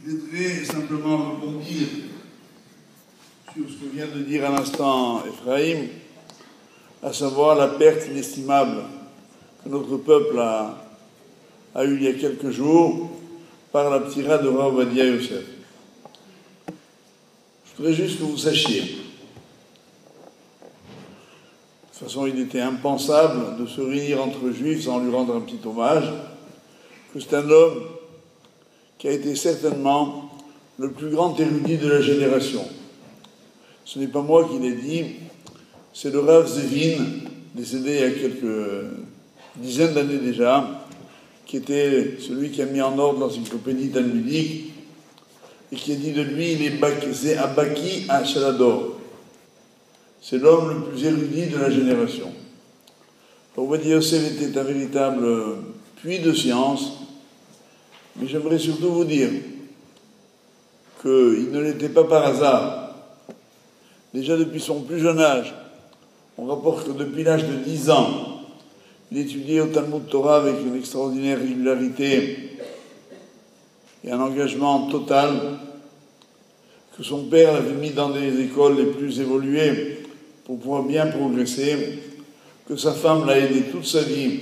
Je voudrais simplement rebondir sur ce que vient de dire à l'instant Ephraim, à savoir la perte inestimable que notre peuple a eue il y a quelques jours par la tirade de Rav Ovadia Yosef. Je voudrais juste que vous sachiez, de toute façon il était impensable de se réunir entre juifs sans lui rendre un petit hommage, que c'est un homme qui a été certainement le plus grand érudit de la génération. Ce n'est pas moi qui l'ai dit, c'est le Rav Zevin, décédé il y a quelques dizaines d'années déjà, qui était celui qui a mis en ordre l'encyclopédie talmudique, et qui a dit de lui, il est Abaki à Shalador. C'est l'homme le plus érudit de la génération. Ovadia Yosef était un véritable puits de science, mais j'aimerais surtout vous dire qu'il ne l'était pas par hasard. Déjà depuis son plus jeune âge, on rapporte que depuis l'âge de 10 ans, il étudiait au Talmud Torah avec une extraordinaire régularité et un engagement total, que son père l'avait mis dans des écoles les plus évoluées pour pouvoir bien progresser, que sa femme l'a aidé toute sa vie.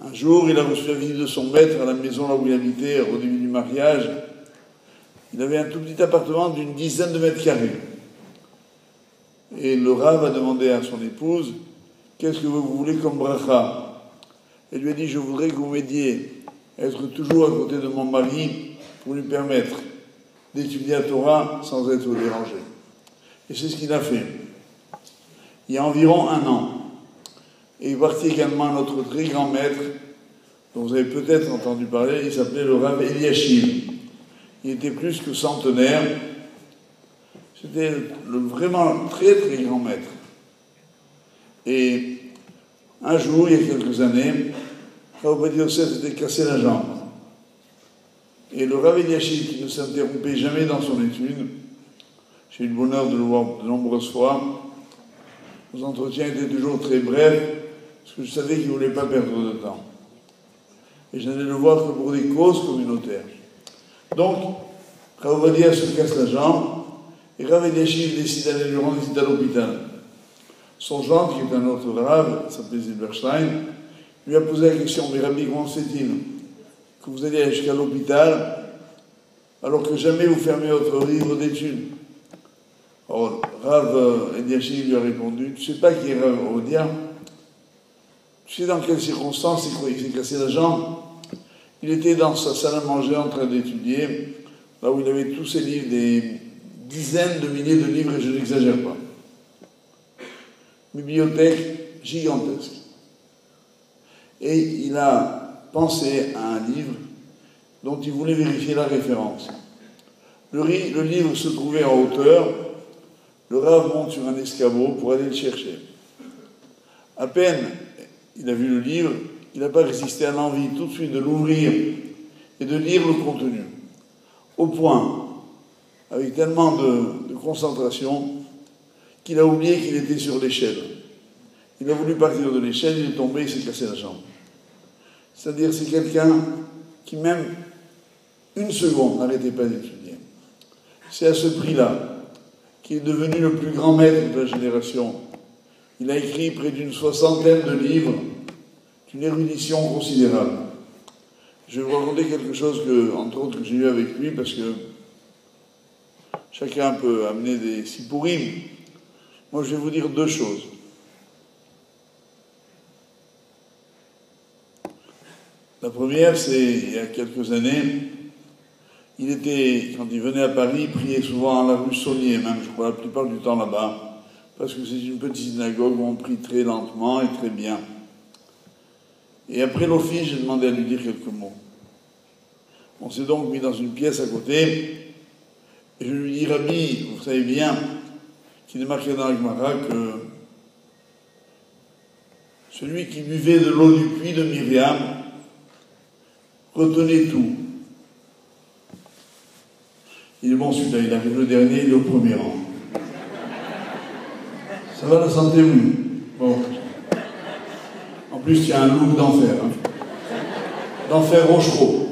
Un jour, il a reçu la visite de son maître à la maison là où il habitait au début du mariage. Il avait un tout petit appartement d'une dizaine de mètres carrés. Et le Rav a demandé à son épouse, « Qu'est-ce que vous voulez comme bracha ?» Elle lui a dit, « Je voudrais que vous m'aidiez à être toujours à côté de mon mari pour lui permettre d'étudier la Torah sans être dérangé. » Et c'est ce qu'il a fait. Il y a environ 1 an. Et il est parti également notre très grand maître, dont vous avez peut-être entendu parler, il s'appelait le Rav Eliashiv. Il était plus que centenaire. C'était vraiment très très grand maître. Et un jour, il y a quelques années, Rav Ovadia Yosef s'était cassé la jambe. Et le Rav Eliashiv, qui ne s'interrompait jamais dans son étude, j'ai eu le bonheur de le voir de nombreuses fois, nos entretiens étaient toujours très brefs, parce que je savais qu'il ne voulait pas perdre de temps. Et je n'allais le voir que pour des causes communautaires. Donc, Rav Ovadia se casse la jambe, et Rav Eliashiv décide d'aller lui rendre visite à l'hôpital. Son gendre, qui est un autre Rav, s'appelait Zilberstein, lui a posé la question, « Mais Rabbi, comment se fait-il que vous allez aller jusqu'à l'hôpital alors que jamais vous fermez votre livre d'études ?» Alors, Rav Eliashiv lui a répondu, « Tu ne sais pas qui est Rav Ovadia ? Tu sais dans quelles circonstances il s'est cassé la jambe ? Il était dans sa salle à manger en train d'étudier, là où il avait tous ses livres, des dizaines de milliers de livres, et je n'exagère pas. Bibliothèque gigantesque. Et il a pensé à un livre dont il voulait vérifier la référence. Le livre se trouvait en hauteur. Le Rav monte sur un escabeau pour aller le chercher. À peine il a vu le livre, il n'a pas résisté à l'envie tout de suite de l'ouvrir et de lire le contenu. Au point, avec tellement de concentration, qu'il a oublié qu'il était sur l'échelle. Il a voulu partir de l'échelle, il est tombé, il s'est cassé la jambe. C'est-à-dire, c'est quelqu'un qui, même 1 seconde, n'arrêtait pas d'étudier. C'est à ce prix-là qu'il est devenu le plus grand maître de la génération. Il a écrit près d'une 60aine de livres, d'une érudition considérable. Je vais vous raconter quelque chose que, entre autres, que j'ai eu avec lui, parce que chacun peut amener des sipourim. Moi, je vais vous dire 2 choses. La première, c'est, il y a quelques années, quand il venait à Paris, il priait souvent à la rue Saunier, même, je crois, la plupart du temps là-bas, parce que c'est une petite synagogue où on prie très lentement et très bien. Et après l'office, j'ai demandé à lui dire quelques mots. On s'est donc mis dans une pièce à côté, et je lui dis, Rabbi, vous savez bien qu'il est marqué dans la Gemara que celui qui buvait de l'eau du puits de Myriam retenait tout. Il est bon celui-là, il arrive le dernier, il est au premier rang. Ça va la santé, oui. Bon. En plus, il y a un loup d'enfer. Hein. d'enfer Rochereau.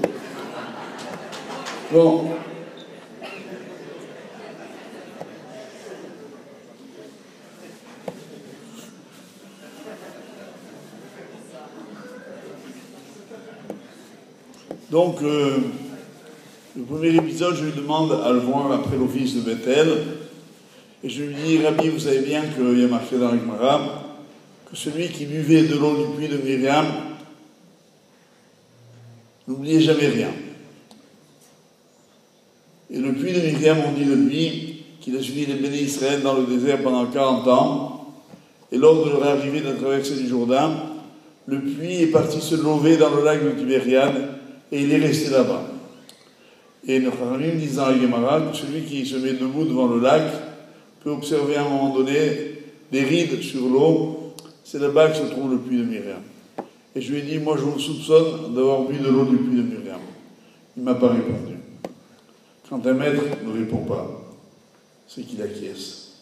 Bon. Donc, le premier épisode, je lui demande à le voir après l'office de Bethel. Et je lui dis, Rabbi, vous savez bien qu'il y a marqué dans la Gemara que celui qui buvait de l'eau du puits de Myriam, n'oubliez jamais rien. Et le puits de Myriam, on dit de lui qu'il a suivi les bénis Israël dans le désert pendant 40 ans. Et lors de leur arrivée de la traversée du Jourdain, le puits est parti se lever dans le lac de Tibériade et il est resté là-bas. Et notre Khamim dit dans la Gemara que celui qui se met debout devant le lac peut observer à un moment donné des rides sur l'eau. C'est là-bas que se trouve le puits de Myriam. Et je lui ai dit, moi je vous soupçonne d'avoir bu de l'eau du puits de Myriam. Il ne m'a pas répondu. Quand un maître ne répond pas, c'est qu'il acquiesce.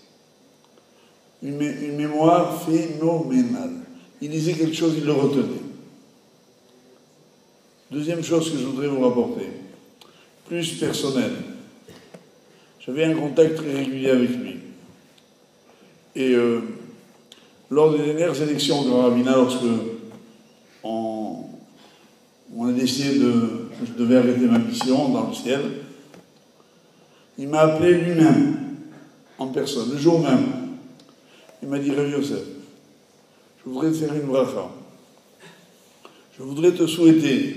Une mémoire phénoménale. Il disait quelque chose, il le retenait. Deuxième chose que je voudrais vous rapporter, plus personnel. J'avais un contact très régulier avec lui. Et lors des dernières élections au Grand Rabbinat, lorsque on a décidé que je devais arrêter ma mission dans le ciel, il m'a appelé lui-même, en personne, le jour même. Il m'a dit, Rav Yosef, je voudrais te faire une bracha. Je voudrais te souhaiter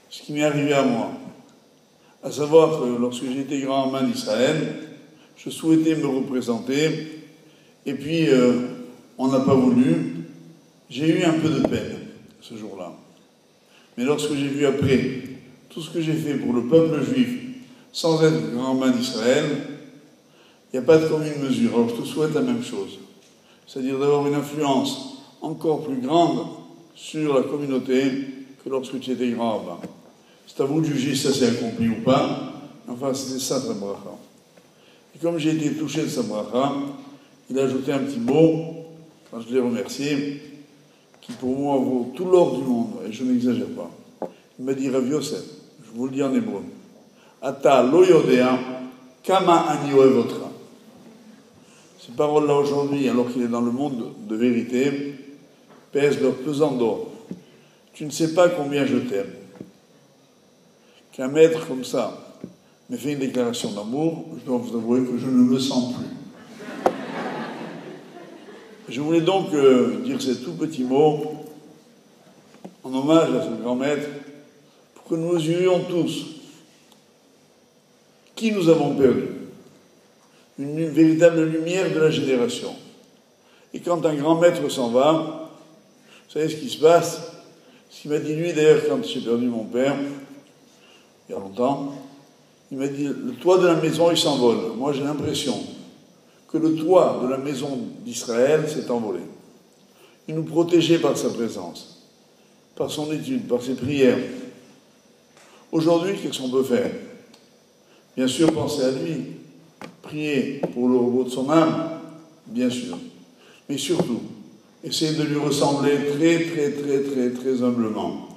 ce qui m'est arrivé à moi. À savoir que lorsque j'étais grand-main d'Israël, je souhaitais me représenter, et puis on n'a pas voulu. J'ai eu un peu de peine ce jour-là. Mais lorsque j'ai vu après tout ce que j'ai fait pour le peuple juif, sans être grand-main d'Israël, il n'y a pas de commune mesure. Alors je te souhaite la même chose. C'est-à-dire d'avoir une influence encore plus grande sur la communauté que lorsque tu étais grand rabbin. C'est à vous de juger si ça s'est accompli ou pas. Enfin, c'était ça sa bracha. Et comme j'ai été touché de sa bracha, il a ajouté un petit mot, quand je l'ai remercié, qui pour moi vaut tout l'or du monde, et je n'exagère pas. Il m'a dit, Rav Yosef, je vous le dis en hébreu, Ata lo yodea kama ani ohev otra. Ces paroles-là aujourd'hui, alors qu'il est dans le monde de vérité, pèsent leur pesant d'or. Tu ne sais pas combien je t'aime. Qu'un maître comme ça me fait une déclaration d'amour, je dois vous avouer que je ne me sens plus. Je voulais donc dire ces tout petits mots en hommage à ce grand maître pour que nous mesurions tous qui nous avons perdu. Une véritable lumière de la génération. Et quand un grand maître s'en va, vous savez ce qui se passe? Ce qu'il m'a dit lui d'ailleurs quand j'ai perdu mon père, il y a longtemps, il m'a dit le toit de la maison il s'envole. Moi j'ai l'impression que le toit de la maison d'Israël s'est envolé. Il nous protégeait par sa présence, par son étude, par ses prières. Aujourd'hui, qu'est-ce qu'on peut faire? Bien sûr, penser à lui, prier pour le repos de son âme, bien sûr, mais surtout, essayer de lui ressembler très humblement.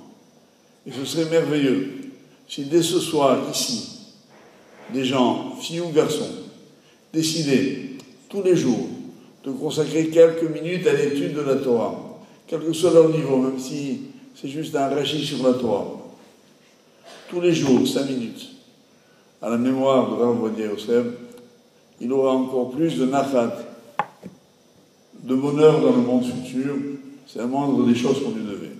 Et ce serait merveilleux si dès ce soir, ici, des gens, filles ou garçons, décidaient tous les jours de consacrer quelques minutes à l'étude de la Torah, quel que soit leur niveau, même si c'est juste un rachis sur la Torah. Tous les jours, 5 minutes, à la mémoire de Rav Ovadia Yosef, il aura encore plus de nachat, de bonheur dans le monde futur. C'est la moindre des choses qu'on lui devait.